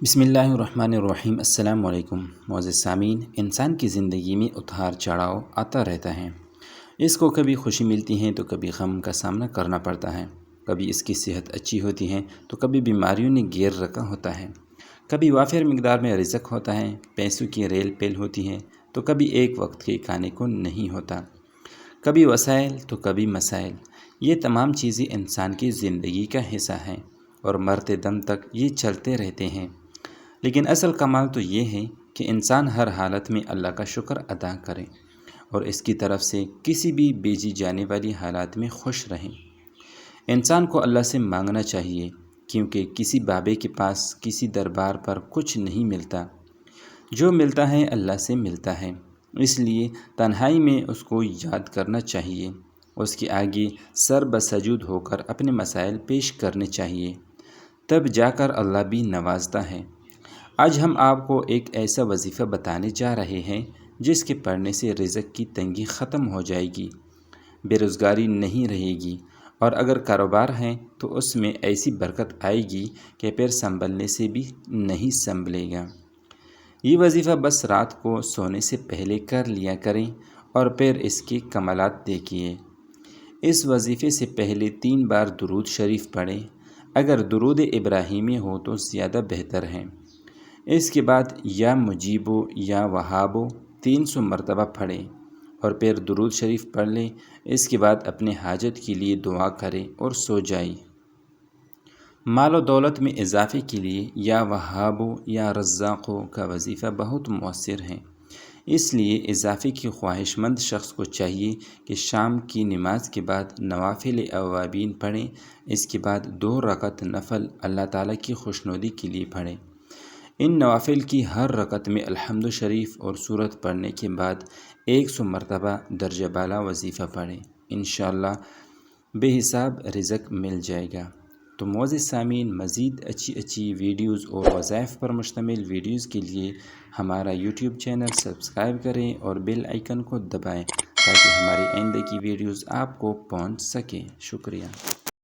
بسم اللہ الرحمن الرحیم۔ السلام علیکم معزز سامعین۔ انسان کی زندگی میں اتار چڑھاؤ آتا رہتا ہے۔ اس کو کبھی خوشی ملتی ہے تو کبھی غم کا سامنا کرنا پڑتا ہے، کبھی اس کی صحت اچھی ہوتی ہے تو کبھی بیماریوں نے گھیر رکھا ہوتا ہے، کبھی وافر مقدار میں رزق ہوتا ہے، پیسوں کی ریل پیل ہوتی ہے تو کبھی ایک وقت کے کھانے کو نہیں ہوتا، کبھی وسائل تو کبھی مسائل۔ یہ تمام چیزیں انسان کی زندگی کا حصہ ہیں اور مرتے دم تک یہ چلتے رہتے ہیں۔ لیکن اصل کمال تو یہ ہے کہ انسان ہر حالت میں اللہ کا شکر ادا کرے اور اس کی طرف سے کسی بھی بھیجی جانے والی حالات میں خوش رہے۔ انسان کو اللہ سے مانگنا چاہیے، کیونکہ کسی بابے کے پاس کسی دربار پر کچھ نہیں ملتا، جو ملتا ہے اللہ سے ملتا ہے۔ اس لیے تنہائی میں اس کو یاد کرنا چاہیے، اس کے آگے سر بسجود ہو کر اپنے مسائل پیش کرنے چاہیے، تب جا کر اللہ بھی نوازتا ہے۔ آج ہم آپ کو ایک ایسا وظیفہ بتانے جا رہے ہیں جس کے پڑھنے سے رزق کی تنگی ختم ہو جائے گی، بے روزگاری نہیں رہے گی، اور اگر کاروبار ہے تو اس میں ایسی برکت آئے گی کہ پھر سنبھلنے سے بھی نہیں سنبھلے گا۔ یہ وظیفہ بس رات کو سونے سے پہلے کر لیا کریں اور پھر اس کے کمالات دیکھیے۔ اس وظیفے سے پہلے 3 بار درود شریف پڑھیں، اگر درود ابراہیمی ہو تو زیادہ بہتر ہے۔ اس کے بعد یا مجیبو یا وہابو 300 مرتبہ پڑھیں اور پھر درود شریف پڑھ لیں۔ اس کے بعد اپنے حاجت کے لیے دعا کریں اور سو جائیں۔ مال و دولت میں اضافے کے لیے یا وہابو یا رزاقو کا وظیفہ بہت مؤثر ہے، اس لیے اضافے کی خواہش مند شخص کو چاہیے کہ شام کی نماز کے بعد نوافل اوابین پڑھیں، اس کے بعد 2 رکعت نفل اللہ تعالیٰ کی خوشنودی کے لیے پڑھیں۔ ان نوافل کی ہر رکعت میں الحمد شریف اور سورت پڑھنے کے بعد 100 مرتبہ درجہ بالا وظیفہ پڑھیں، انشاءاللہ بے حساب رزق مل جائے گا۔ تو معزز سامعین، مزید اچھی ویڈیوز اور وظائف پر مشتمل ویڈیوز کے لیے ہمارا یوٹیوب چینل سبسکرائب کریں اور بیل آئیکن کو دبائیں تاکہ ہماری آئندہ کی ویڈیوز آپ کو پہنچ سکیں۔ شکریہ۔